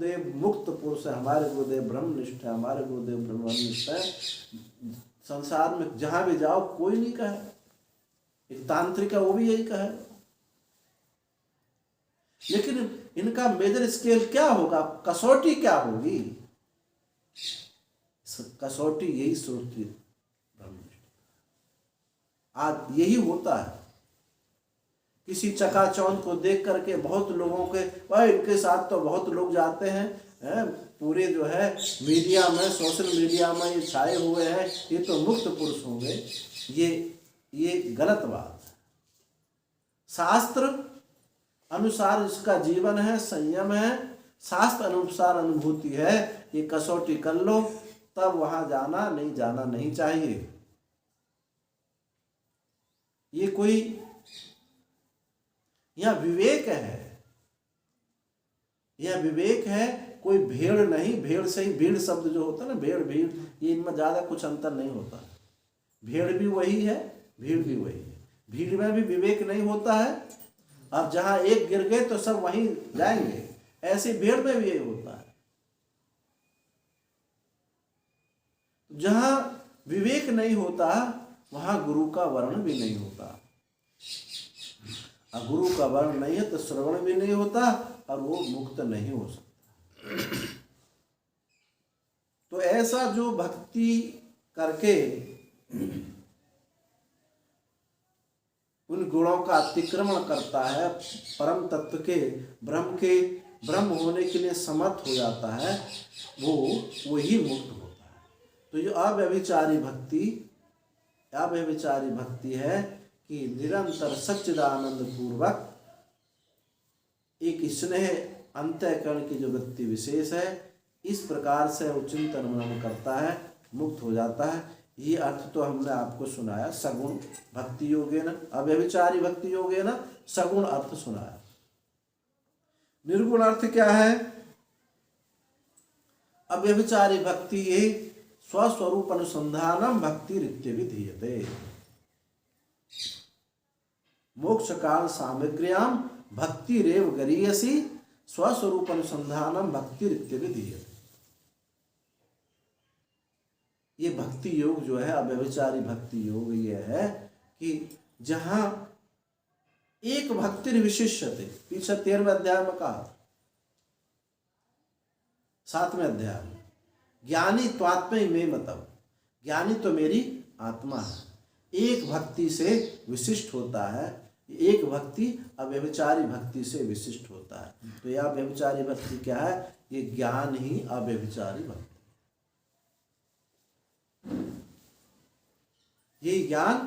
गुरुदेव मुक्त पुरुष है, हमारे गुरुदेव ब्रह्मनिष्ठ है, हमारे गुरुदेव ब्रह्मनिष्ठ है। संसार में जहां भी जाओ कोई नहीं कहे, एक तांत्रिक है वो भी यही कहे। लेकिन इनका मेजर स्केल क्या होगा, कसौटी क्या होगी? कसौटी यही सोचती ब्रह्मनिष्ठ। आज यही होता है। किसी चकाचौंध को देख करके बहुत लोगों के, भाई इनके साथ तो बहुत लोग जाते हैं, पूरे जो है मीडिया में, सोशल मीडिया में ये छाए हुए हैं, ये तो मुक्त पुरुष होंगे। ये गलत बात है। शास्त्र अनुसार इसका जीवन है, संयम है, शास्त्र अनुसार अनुभूति है, ये कसौटी कर लो, तब वहां जाना नहीं चाहिए। ये कोई यह विवेक है, यह विवेक है, कोई भेड़ नहीं। भेड़ से ही, भीड़ शब्द जो होता है ना, भेड़ भीड़, ये इनमें ज्यादा कुछ अंतर नहीं होता। भेड़ भी वही है, भीड़ भी वही है। भीड़ में भी विवेक नहीं होता है। अब जहां एक गिर गए तो सब वहीं जाएंगे, ऐसे भेड़ में भी यही होता है। जहां विवेक नहीं होता वहां गुरु का वर्ण भी नहीं होता। और गुरु का वर्ण नहीं है तो श्रवण भी नहीं होता और वो मुक्त नहीं हो सकता। तो ऐसा जो भक्ति करके उन गुणों का अतिक्रमण करता है, परम तत्व के ब्रह्म होने के लिए समर्थ हो जाता है, वही मुक्त होता है। तो ये अव्यभिचारी भक्ति है कि निरंतर सच्चिदानंद पूर्वक एक स्नेह अंतःकरण की जो वृत्ति विशेष है, इस प्रकार से वो चिंतन मनन करता है, मुक्त हो जाता है। ये अर्थ तो हमने आपको सुनाया, सगुण भक्ति योगेन, अव्यभिचारी भक्ति योगेन सगुण अर्थ सुनाया। निर्गुण अर्थ क्या है? अव्यभिचारी भक्ति ये स्वस्वरूप अनुसंधानम भक्ति रित्य विधीयते। मोक्ष काल सामग्र्याम भक्ति रेव गरीयसी स्वस्वरूप अनुसंधानम भक्ति रित्य विधीयते। ये भक्ति योग जो है, अव्यभिचारी भक्ति योग ये है कि जहां एक भक्ति विशिष्यते, पीछे 13वें अध्याय में कहा, 7वें अध्याय में, ज्ञानी त्वात्मै में मतम, ज्ञानी तो मेरी आत्मा है। एक भक्ति से विशिष्ट होता है, एक भक्ति अव्यभिचारी भक्ति से विशिष्ट होता है। तो यह अव्यभिचारी भक्ति क्या है? ये ज्ञान ही अव्यभिचारी भक्ति। ये ज्ञान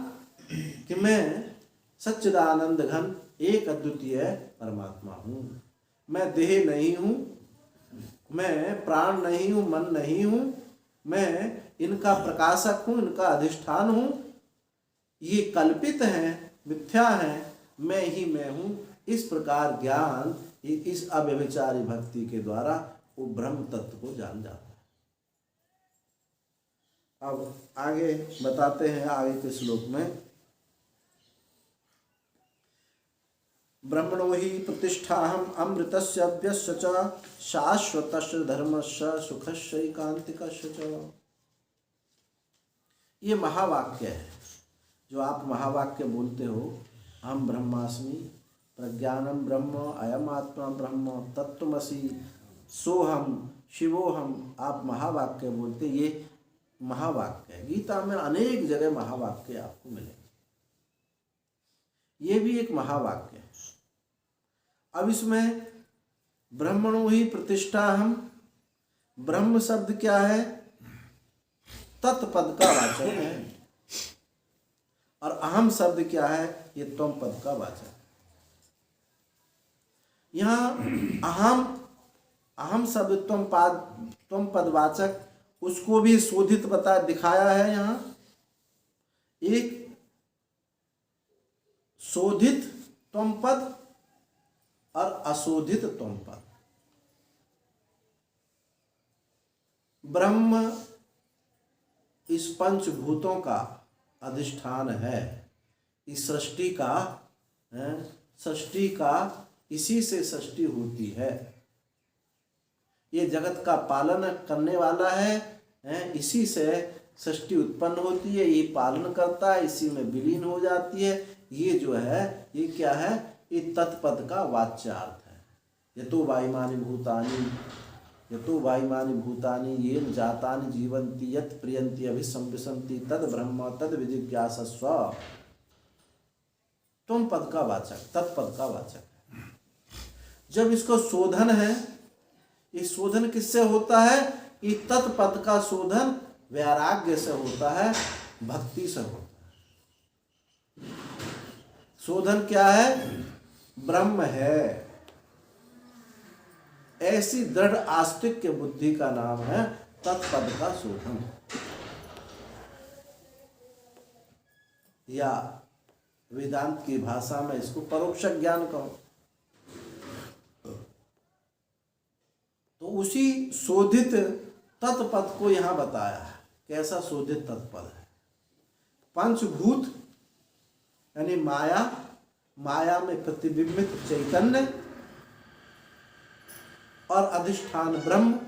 कि मैं सच्चिदानंद घन एक अद्वितीय परमात्मा हूं, मैं देह नहीं हूं, मैं प्राण नहीं हूं, मन नहीं हूं, मैं इनका प्रकाशक हूं, इनका अधिष्ठान हूं, ये कल्पित हैं, मिथ्या हैं, मैं ही मैं हूं। इस प्रकार ज्ञान इस अव्यभिचारी भक्ति के द्वारा वो ब्रह्म तत्व को जान जाता है। अब आगे बताते हैं, आगे के श्लोक में, ब्रह्मणो ही प्रतिष्ठाहम अमृतस्य अव्यस्य च शाश्वतस्य धर्मस्य सुखस्य एकांतिकस्य च। ये महावाक्य है जो आप महावाक्य बोलते हो, हम ब्रह्मास्मि, प्रज्ञानम ब्रह्म, अयम आत्मा ब्रह्म, तत्त्वमसि, सोहम, शिवोहम, आप महावाक्य बोलते, ये महावाक्य है। गीता में अनेक जगह महावाक्य आपको मिलेंगे, ये भी एक महावाक्य है। अब इसमें ब्रह्मणो ही प्रतिष्ठा, हम ब्रह्म शब्द क्या है? तत्पद का वाचक है, और अहम शब्द क्या है? ये त्वम पद का वाचक। यहाँ अहम शब्द त्वम पद वाचक, उसको भी शोधित दिखाया है। यहाँ एक शोधित त्वम पद और अशोधित त्वम पद। ब्रह्म इस पंचभूतों का अधिष्ठान है, इस सृष्टि का इसी से सृष्टि होती है। ये जगत का पालन करने वाला है, इसी से सृष्टि उत्पन्न होती है, ये पालन करता है, इसी में विलीन हो जाती है। ये जो है ये क्या है, ये तत्पद का वाच्यार्थ है। यतो वायुमानि भूतानि, यतो वायुमानि भूतानि येन जातानि जीवन्ति यत् प्रियन्ति अभिसंविशन्ति तद ब्रह्म तद विजिज्ञासस्व। तुम पद का वाचक, तत्पद का वाचक है। जब इसको शोधन है, ये शोधन किससे होता है, ये तत्पद का शोधन वैराग्य से होता है, भक्ति से होता है। शोधन क्या है, ब्रह्म है, ऐसी दृढ़ आस्तिक्य बुद्धि का नाम है तत्पद का शोधन, या वेदांत की भाषा में इसको परोक्ष ज्ञान कहो। तो उसी शोधित तत्पद को यहां बताया है। कैसा शोधित तत्पद है, पंचभूत यानी माया, माया में प्रतिबिंबित चैतन्य और अधिष्ठान ब्रह्म,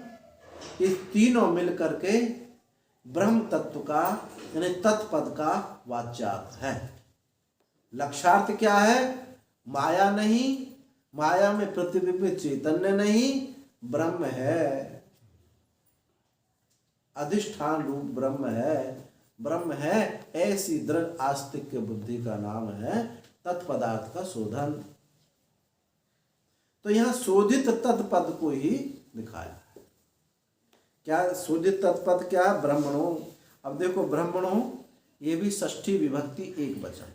ये तीनों मिलकर के ब्रह्म तत्व का यानी तत्पद का वाच्यार्थ है। लक्ष्यार्थ क्या है, माया नहीं, माया में प्रतिबिंबित चैतन्य नहीं, ब्रह्म है, अधिष्ठान रूप ब्रह्म है, ऐसी दृढ़ आस्तिक्य बुद्धि का नाम है तत्पदार्थ का शोधन। तो यहां शोधित तत्पद को ही दिखाया है। क्या शोधित तत्पद क्या, ब्रह्मणो। अब देखो ब्रह्मणो, ये भी षष्ठी विभक्ति एक वचन,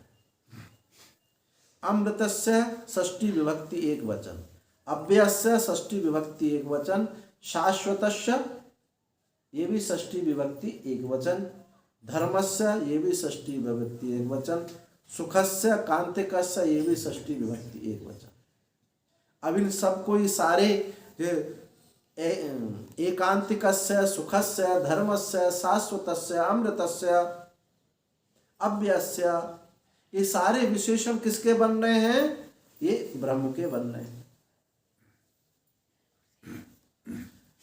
अमृतस्य षष्ठी विभक्ति एक वचन, अव्ययस्य षष्ठी विभक्ति एक वचन, शाश्वतस्य ये भी षष्ठी विभक्ति एक वचन, धर्मस्य ये भी षष्ठी विभक्ति एक वचन, सुखस्य कांतिकस्य ये भी षष्ठी विभक्ति एक वचन। अब इन सबको ही सारे एकांतिकस्य, सुखस्य, धर्मस्य, शाश्वतस्य, अमृतस्य, अव्ययस्य, ये सारे विशेषण किसके बन रहे हैं, ये ब्रह्म के बन रहे हैं।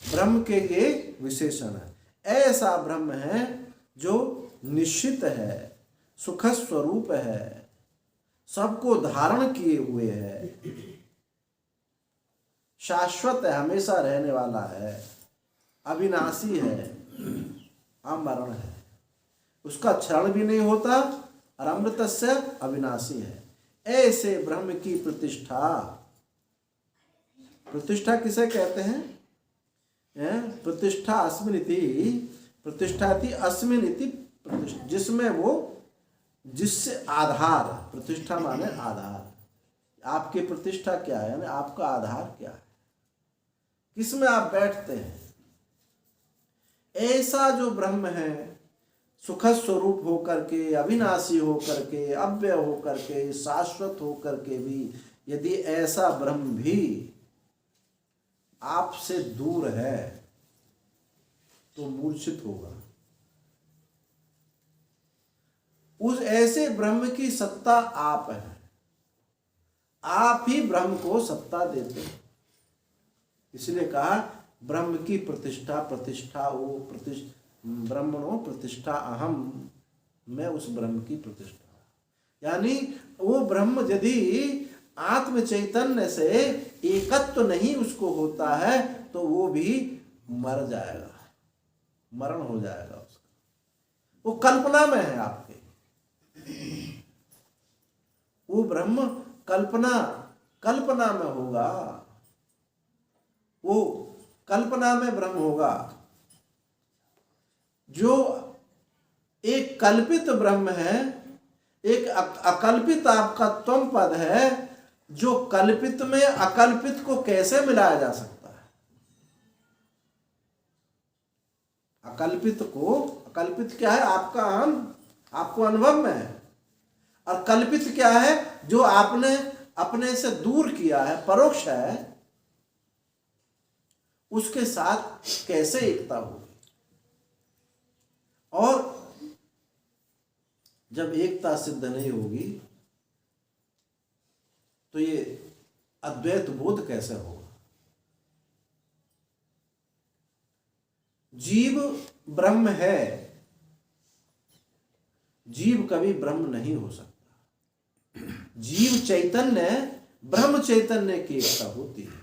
ब्रह्म के ये विशेषण है। ऐसा ब्रह्म है जो निश्चित है, सुख स्वरूप है, सबको धारण किए हुए है, शाश्वत है, हमेशा रहने वाला है, अविनाशी है, अमरण है, उसका क्षरण भी नहीं होता, और अमृतस्य अविनाशी है। ऐसे ब्रह्म की प्रतिष्ठा, प्रतिष्ठा किसे कहते हैं, प्रतिष्ठा अस्मिनिति, प्रतिष्ठाति अस्मिनिति, जिसमें वो, जिससे आधार, प्रतिष्ठा माने आधार। आपकी प्रतिष्ठा क्या है, यानी आपका आधार क्या है, किसमें आप बैठते हैं। ऐसा जो ब्रह्म है, सुख स्वरूप होकर के, अविनाशी होकर के, अव्यय होकर के, शाश्वत होकर के भी यदि ऐसा ब्रह्म भी आपसे दूर है तो मूर्छित होगा। उस ऐसे ब्रह्म की सत्ता आप है, आप ही ब्रह्म को सत्ता देते हैं। इसलिए कहा ब्रह्म की प्रतिष्ठा, प्रतिष्ठा वो ब्रह्मणो प्रतिष्ठा अहम, मैं उस ब्रह्म की प्रतिष्ठा। यानी वो ब्रह्म यदि आत्म चैतन्य से एकत्व नहीं उसको होता है तो वो भी मर जाएगा, मरण हो जाएगा उसका। वो कल्पना में है आपके, वो ब्रह्म कल्पना में होगा, वो कल्पना में ब्रह्म होगा। जो एक कल्पित ब्रह्म है, एक अकल्पित आपका त्वम पद है, जो कल्पित में अकल्पित को कैसे मिलाया जा सकता है। अकल्पित को, अकल्पित क्या है, आपका हम, आपको अनुभव में है, और कल्पित क्या है, जो आपने अपने से दूर किया है, परोक्ष है, उसके साथ कैसे एकता होगी। और जब एकता सिद्ध नहीं होगी तो ये अद्वैत बोध कैसे होगा। जीव ब्रह्म है, जीव कभी ब्रह्म नहीं हो सकता। जीव चैतन्य ब्रह्म चैतन्य की एकता होती है।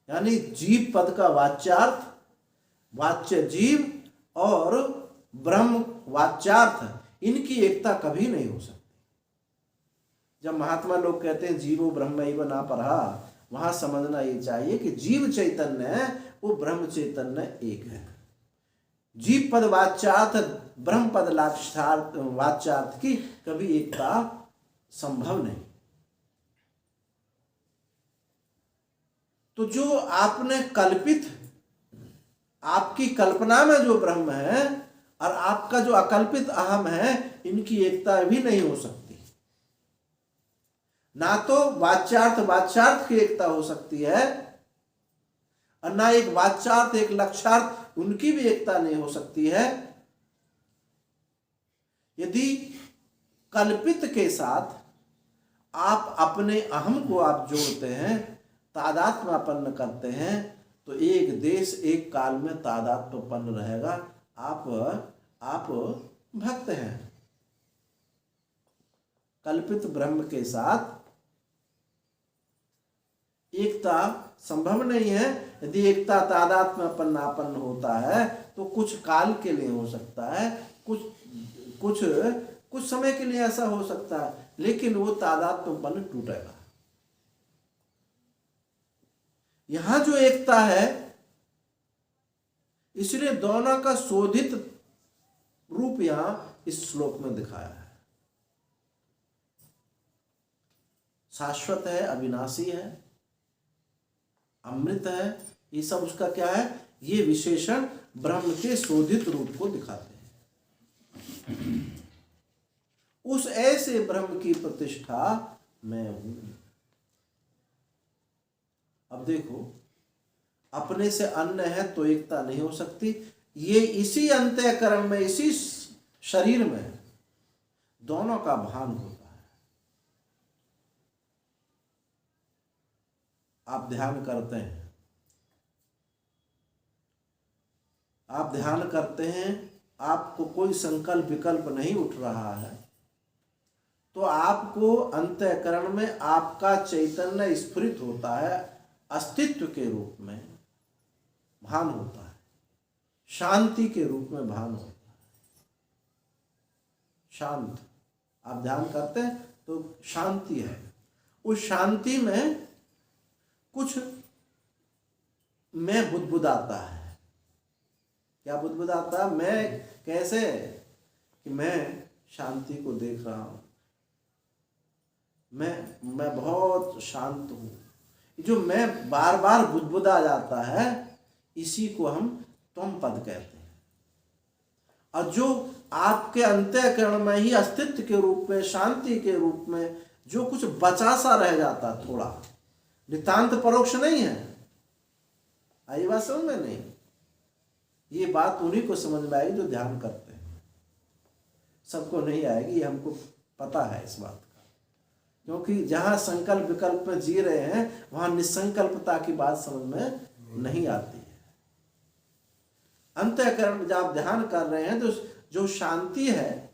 यानी जीव पद का वाच्यार्थ, वाच्य जीव और ब्रह्म वाच्यार्थ, इनकी एकता कभी नहीं हो सकती। जब महात्मा लोग कहते हैं जीवो ब्रह्मैव ना परहा, वहां समझना ये चाहिए कि जीव चैतन्य है, वो ब्रह्म चैतन्य एक है। जीव पद वाच्यार्थ ब्रह्म पद वाच्यार्थ की कभी एकता संभव नहीं। तो जो आपने कल्पित, आपकी कल्पना में जो ब्रह्म है और आपका जो अकल्पित अहम है, इनकी एकता भी नहीं हो सकती। ना तो वाच्यार्थ की एकता हो सकती है, और ना एक वाच्यार्थ एक लक्ष्यार्थ, उनकी भी एकता नहीं हो सकती है। यदि कल्पित के साथ आप अपने अहम को आप जोड़ते हैं, तादात्म्यपन्न करते हैं, तो एक देश एक काल में तादात्म्यपन्न रहेगा। आप भक्त हैं। कल्पित ब्रह्म के साथ एकता संभव नहीं है। यदि एकता तादात्म्यपन्नापन्न होता है तो कुछ काल के लिए हो सकता है, कुछ समय के लिए ऐसा हो सकता है, लेकिन वो तादात्म्यपन्न टूटेगा। यहां जो एकता है, इसलिए दोनों का शोधित रूप यहां इस श्लोक में दिखाया है। शाश्वत है, अविनाशी है, अमृत है, ये सब उसका क्या है? ये विशेषण ब्रह्म के शोधित रूप को दिखाते हैं। उस ऐसे ब्रह्म की प्रतिष्ठा मैं हूं। अब देखो, अपने से अन्य है तो एकता नहीं हो सकती। ये इसी अंतःकरण में, इसी शरीर में दोनों का भान होता है। आप ध्यान करते हैं, आप ध्यान करते हैं, आपको कोई संकल्प विकल्प नहीं उठ रहा है, तो आपको अंतःकरण में आपका चैतन्य स्फुरित होता है, अस्तित्व के रूप में भान होता है, शांति के रूप में भान होता है। शांत, आप ध्यान करते हैं तो शांति है। उस शांति में कुछ मैं बुदबुदाता है। क्या बुदबुदाता है? मैं कैसे? कि मैं शांति को देख रहा हूं, मैं बहुत शांत हूं। जो मैं बार बार बुदबुदा जाता है, इसी को हम त्वम पद कहते हैं। और जो आपके अंतःकरण में ही अस्तित्व के रूप में, शांति के रूप में जो कुछ बचा सा रह जाता, थोड़ा नितांत परोक्ष नहीं है। आई बात समझ में? नहीं, ये बात उन्हीं को समझ में आएगी जो ध्यान करते हैं। सबको नहीं आएगी, ये हमको पता है इस बात का, क्योंकि जहां संकल्प विकल्प में जी रहे हैं, वहां निसंकल्पता की बात समझ में नहीं आती है। अंतःकरण में जब आप ध्यान कर रहे हैं, तो जो शांति है,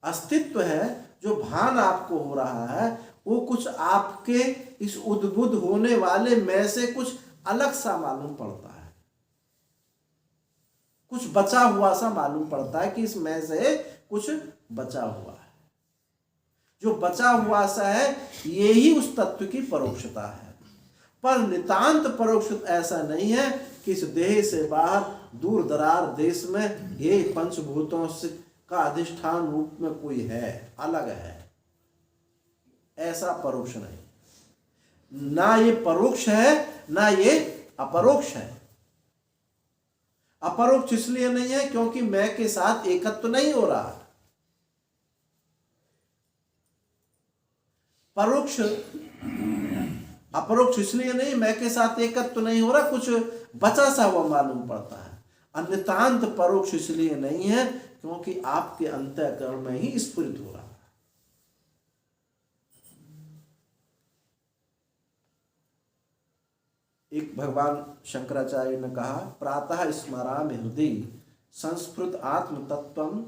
अस्तित्व है, जो भान आपको हो रहा है, वो कुछ आपके इस उद्बुद्ध होने वाले में से कुछ अलग सा मालूम पड़ता है, कुछ बचा हुआ सा मालूम पड़ता है कि इस में से कुछ बचा हुआ है। जो बचा हुआ सा है, यही उस तत्व की परोक्षता है। पर नितांत परोक्ष ऐसा नहीं है कि इस देह से बाहर दूर दरार देश में ये पंचभूतों से का अधिष्ठान रूप में कोई है, अलग है। ऐसा परोक्ष नहीं। ना ये परोक्ष है, ना ये अपरोक्ष है। अपरोक्ष इसलिए नहीं है क्योंकि मैं के साथ एकत्व नहीं हो रहा। परोक्ष, अपरोक्ष इसलिए नहीं, मैं के साथ एकत्व नहीं हो रहा, कुछ बचा सा हुआ मालूम पड़ता है। अन्यतांत परोक्ष इसलिए नहीं है क्योंकि आपके अंतःकरण में ही स्फुरित हो रहा है। एक भगवान शंकराचार्य ने कहा, प्रातः स्मरामि हृदि संस्फुरत आत्म तत्वम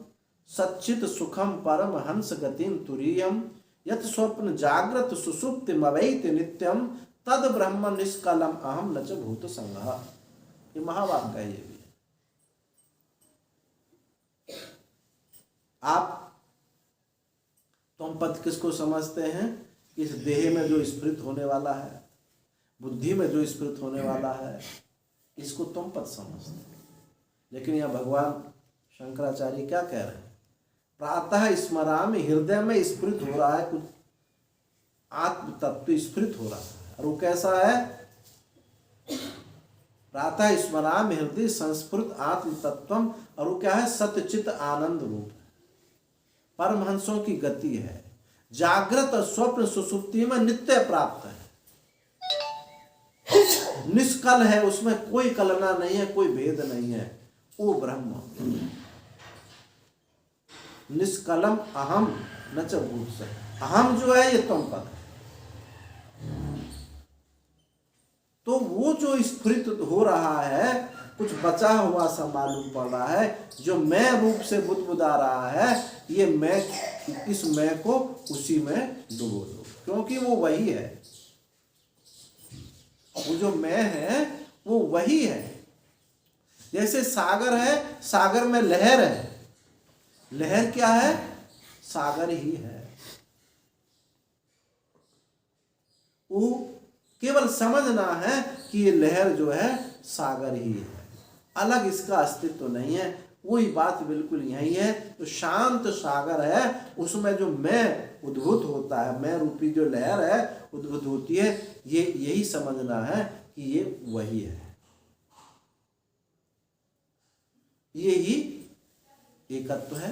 सच्चित सुखम परम हंस गतिम तुरीयम यत स्वप्न जागृत सुसुप्तिमवैति नित्यम तद ब्रह्म निष्कलम अहम न च भूत संगः। ये महावाक्य है। ये भी आप तुम पद किसको समझते हैं? इस देह में जो स्फुरित होने वाला है, बुद्धि में जो स्फुरित होने वाला है, इसको तुम पद समझते हैं। लेकिन यह भगवान शंकराचार्य क्या कह रहे हैं? प्रातः स्मरामि, हृदय में स्फुरित हो रहा है, कुछ आत्म तत्व स्फुरित हो रहा है। और वो कैसा है? प्रातः स्मरामि हृदय संस्फुरित आत्म तत्वम, और वो क्या है? सत्यचित आनंद रूप है, परमहंसों की गति है, जागृत और स्वप्न सुसुप्ति में नित्य प्राप्त है, निष्कल है, उसमें कोई कलना नहीं है, कोई भेद नहीं है, वो ब्रह्म। निष्कलम अहम न च भूत संगः। अहम जो है ये तुम पद है। तो वो जो स्फुरित हो रहा है, कुछ बचा हुआ सा मालूम पड़ रहा है, जो मैं रूप से बुदबुदा रहा है, ये मैं, इस मैं को उसी में डुबो दो, क्योंकि वो वही है। वो जो मैं है वो वही है। जैसे सागर है, सागर में लहर है, लहर क्या है? सागर ही है। वो केवल समझना है कि ये लहर जो है सागर ही है, अलग इसका अस्तित्व नहीं है। वही बात बिल्कुल यही है। तो शांत सागर है, उसमें जो मैं उद्भूत होता है, मैं रूपी जो लहर है उद्भूत होती है, ये यही समझना है कि ये वही है। ये ही एकत्व है।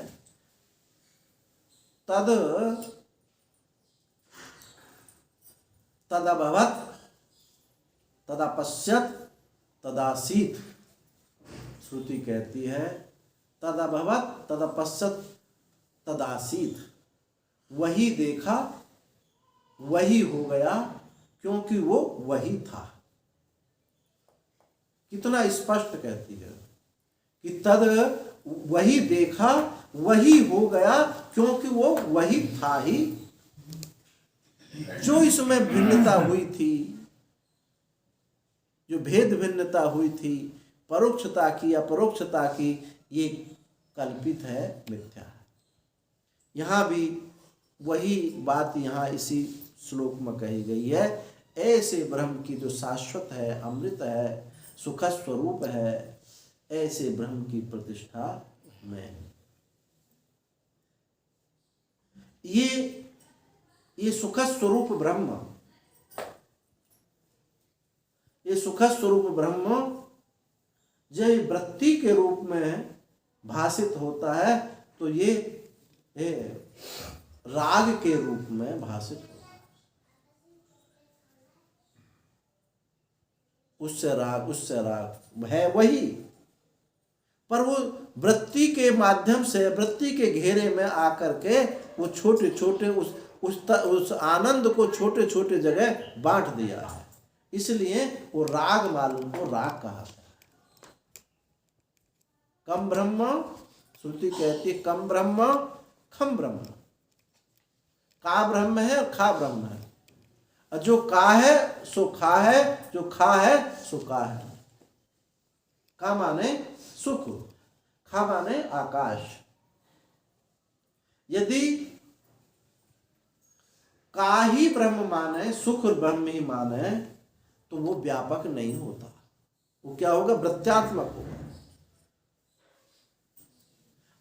तदभवत् तदपश्यत् तदासीत्। श्रुति कहती है तदभवत् तदपश्यत् तदासीत्। वही देखा, वही हो गया, क्योंकि वो वही था। कितना स्पष्ट कहती है कि तद, वही देखा, वही हो गया, क्योंकि वो वही था ही। जो इसमें भिन्नता हुई थी, जो भेद भिन्नता हुई थी, परोक्षता की अपरोक्षता की, ये कल्पित है, मिथ्या है। यहाँ भी वही बात यहाँ इसी श्लोक में कही गई है। ऐसे ब्रह्म की जो शाश्वत है, अमृत है, सुख स्वरूप है, ऐसे ब्रह्म की प्रतिष्ठा में ये सुख स्वरूप ब्रह्म, ये सुख स्वरूप ब्रह्म जब वृत्ति के रूप में भाषित होता है, तो ये राग के रूप में भाषित होता है। उससे राग है वही, पर वो वृत्ति के माध्यम से, वृत्ति के घेरे में आकर के वो छोटे छोटे उस आनंद को छोटे छोटे जगह बांट दिया है। इसलिए वो राग मालूम को राग कहा है। कम ब्रह्म, श्रुति कहती कम ब्रह्म खम ब्रह्म। का ब्रह्म है और खा ब्रह्म है। और जो का है सो खा है, जो खा है सो का है। का माने सुख, खा माने आकाश। यदि का ही ब्रह्म माने, सुख ब्रह्म ही माने, तो वो व्यापक नहीं होता। वो क्या होगा? वृत्त्यात्मक होगा।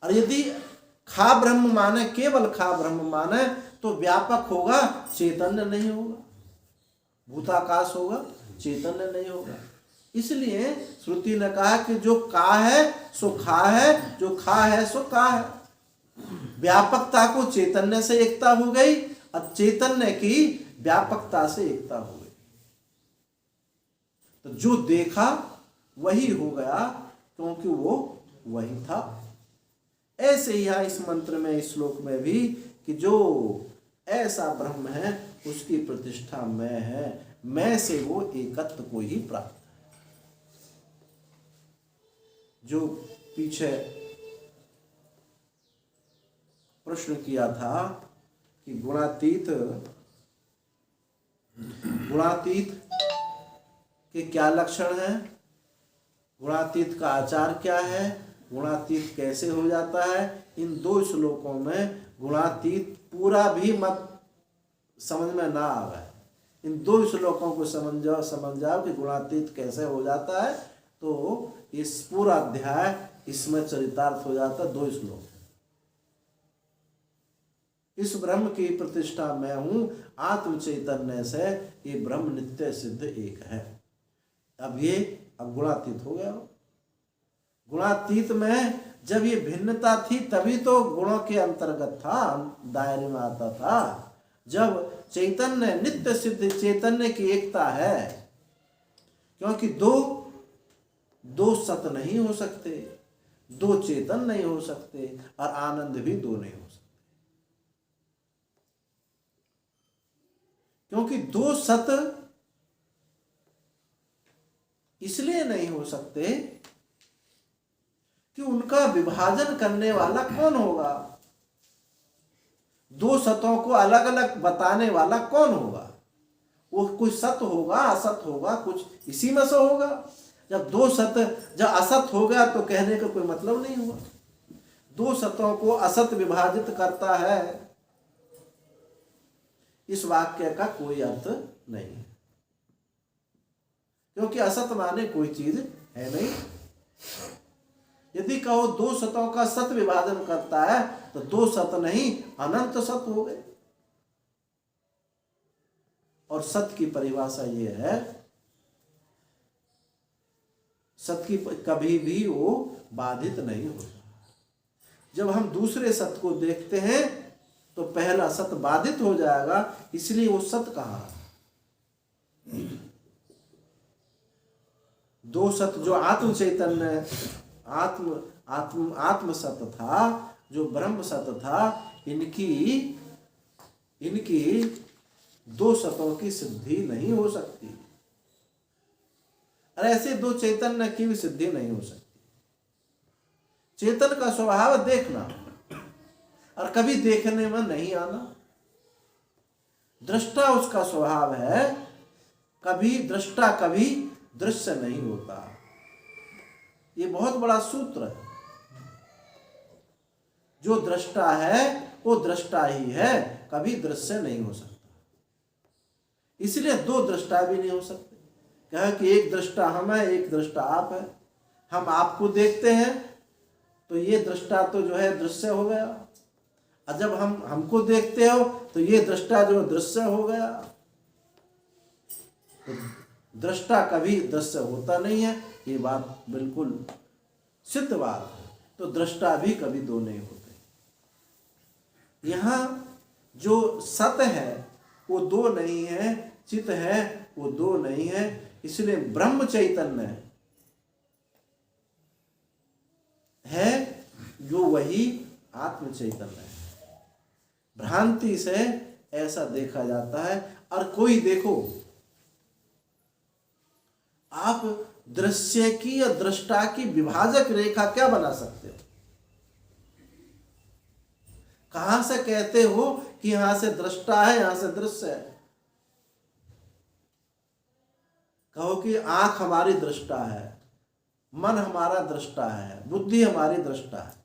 और यदि खा ब्रह्म माने, केवल खा ब्रह्म माने, तो व्यापक होगा, चैतन्य नहीं होगा। भूताकाश होगा, चैतन्य नहीं होगा। इसलिए श्रुति ने कहा कि जो का है सो खा है, जो खा है सो का है। व्यापकता को चैतन्य से एकता हो गई, और चैतन्य की व्यापकता से एकता हो गई। तो जो देखा वही हो गया, क्योंकि वो वही था। ऐसे यहाँ इस मंत्र में, इस श्लोक में भी, कि जो ऐसा ब्रह्म है उसकी प्रतिष्ठा मैं है, मैं से वो एकत्व को ही प्राप्त है। जो पीछे प्रश्न किया था कि गुणातीत के क्या लक्षण हैं, गुणातीत का आचार क्या है, गुणातीत कैसे हो जाता है, इन 2 श्लोकों में गुणातीत पूरा भी मत समझ में ना आवे। इन 2 श्लोकों को समझ जाओ कि गुणातीत कैसे हो जाता है, तो इस पूरा अध्याय इसमें चरितार्थ हो जाता है। 2 श्लोक। इस ब्रह्म की प्रतिष्ठा मैं हूं, आत्म चैतन्य से ये ब्रह्म नित्य सिद्ध एक है। अब गुणातीत हो गया। गुणातीत में जब ये भिन्नता थी तभी तो गुणों के अंतर्गत था, दायरे में आता था। जब चैतन्य नित्य सिद्ध चैतन्य की एकता है, क्योंकि दो सत नहीं हो सकते, 2 चेतन नहीं हो सकते, और आनंद भी 2 नहीं हो सकते, क्योंकि 2 सत इसलिए नहीं हो सकते कि उनका विभाजन करने वाला कौन होगा, 2 सतों को अलग अलग बताने वाला कौन होगा। वो कुछ सत होगा, असत होगा, कुछ इसी में से होगा। जब 2 सत जब असत हो गया तो कहने का कोई मतलब नहीं हुआ। 2 सतों को असत विभाजित करता है, इस वाक्य का कोई अर्थ नहीं है, क्योंकि असत माने कोई चीज है नहीं। यदि कहो 2 सतों का सत विभाजन करता है तो 2 सत नहीं, अनंत सत हो गए। और सत की परिभाषा ये है, सत की कभी भी वो बाधित नहीं होता। जब हम दूसरे सत को देखते हैं तो पहला सत बाधित हो जाएगा, इसलिए वो सत कहा। 2 सत जो आत्म चैतन्य आत्म सत था, जो ब्रह्म सत था, इनकी 2 सतों की सिद्धि नहीं हो सकती। और ऐसे 2 चैतन्य की भी सिद्धि नहीं हो सकती। चेतन का स्वभाव देखना और कभी देखने में नहीं आना। दृष्टा उसका स्वभाव है, कभी दृष्टा कभी दृश्य नहीं होता। ये बहुत बड़ा सूत्र है। जो दृष्टा है वो दृष्टा ही है, कभी दृश्य नहीं हो सकता। इसलिए 2 दृष्टा भी नहीं हो सकते। कहे कि एक दृष्टा हम है, एक दृष्टा आप है। हम आपको देखते हैं तो ये दृष्टा तो जो है दृश्य हो गया, और जब हम हमको देखते हो तो ये दृष्टा जो दृश्य हो गया। तो दृष्टा कभी दृश्य होता नहीं है, ये बात बिल्कुल सिद्ध बात है। तो दृष्टा भी कभी 2 नहीं होते। यहाँ जो सत है वो 2 नहीं है, चित है वो 2 नहीं है। इसलिए ब्रह्म चैतन्य है जो वही आत्म चैतन्य है। भ्रांति से ऐसा देखा जाता है। और कोई देखो, आप दृश्य की या दृष्टा की विभाजक रेखा क्या बना सकते हो? कहां से कहते हो कि यहां से दृष्टा है, यहां से दृश्य है? कहो कि आंख हमारी दृष्टा है, मन हमारा दृष्टा है, बुद्धि हमारी दृष्टा है।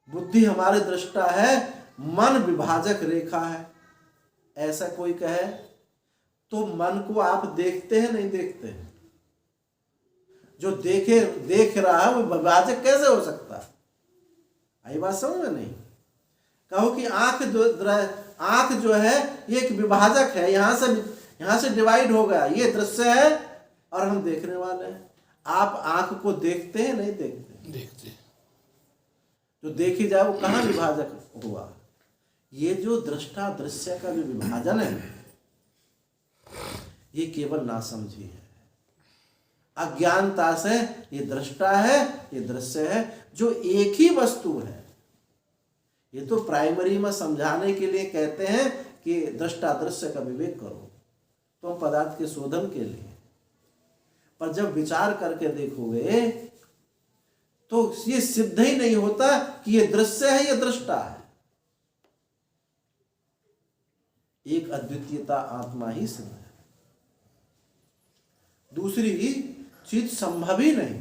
बुद्धि हमारी दृष्टा है, मन विभाजक रेखा है, ऐसा कोई कहे तो मन को आप देखते हैं नहीं देखते हैं? जो देख रहा है वो विभाजक कैसे हो सकता है? आई बात समझ में नहीं? कहो कि आंख जो है ये एक विभाजक है, यहाँ से डिवाइड हो गया, ये दृश्य है और हम देखने वाले हैं। आप आंख को देखते हैं नहीं देखते? देखते। जो देखी जाए वो कहाँ विभाजक हुआ? ये जो दृष्टा दृश्य का जो विभाजन है ये केवल नासमझी है। अज्ञानता से ये दृष्टा है, ये दृश्य है, जो एक ही वस्तु है। ये तो प्राइमरी में समझाने के लिए कहते हैं कि दृष्टा दृश्य का विवेक करो। तुम पदार्थ के शोधन के लिए। पर जब विचार करके देखोगे तो ये सिद्ध ही नहीं होता कि ये दृश्य है, ये दृष्टा है। एक अद्वितीयता आत्मा ही सिद्ध है, दूसरी चीज संभव ही नहीं,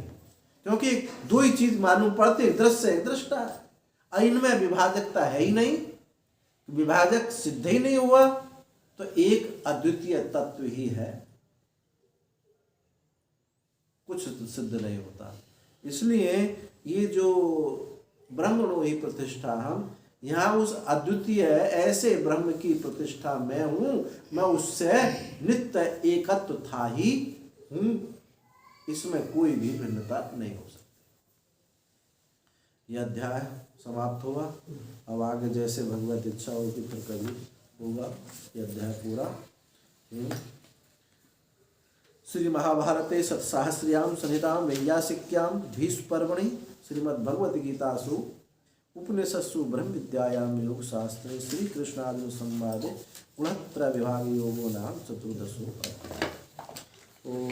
क्योंकि दो ही चीज मालूम पड़ती, एक दृश्य एक दृष्टा है। इनमें विभाजकता है ही नहीं, विभाजक सिद्ध ही नहीं हुआ, तो एक अद्वितीय तत्व ही है, कुछ सिद्ध नहीं होता। इसलिए ये जो ब्रह्मणो ही प्रतिष्ठा, हम यहाँ उस अद्वितीय ऐसे ब्रह्म की प्रतिष्ठा में हूं, मैं उससे नित्य एकत्व था ही हूं, इसमें कोई भी भिन्नता नहीं हो सकती। यह अध्याय समाप्त हुआ। अब आगे जैसे भगवत इच्छा होगी फिर कभी होगा यह अध्याय पूरा। श्री महाभारते सत्साहस्र्यां संहितां वैयासिक्यां भीष्म पर्वणि श्रीमद्भगवद गीतासु उपनिषत्सु ब्रह्म विद्यायां योगशास्त्रे श्री कृष्णार्जुन संवादे गुणत्रय विभाग योगो नाम चतुर्दशो।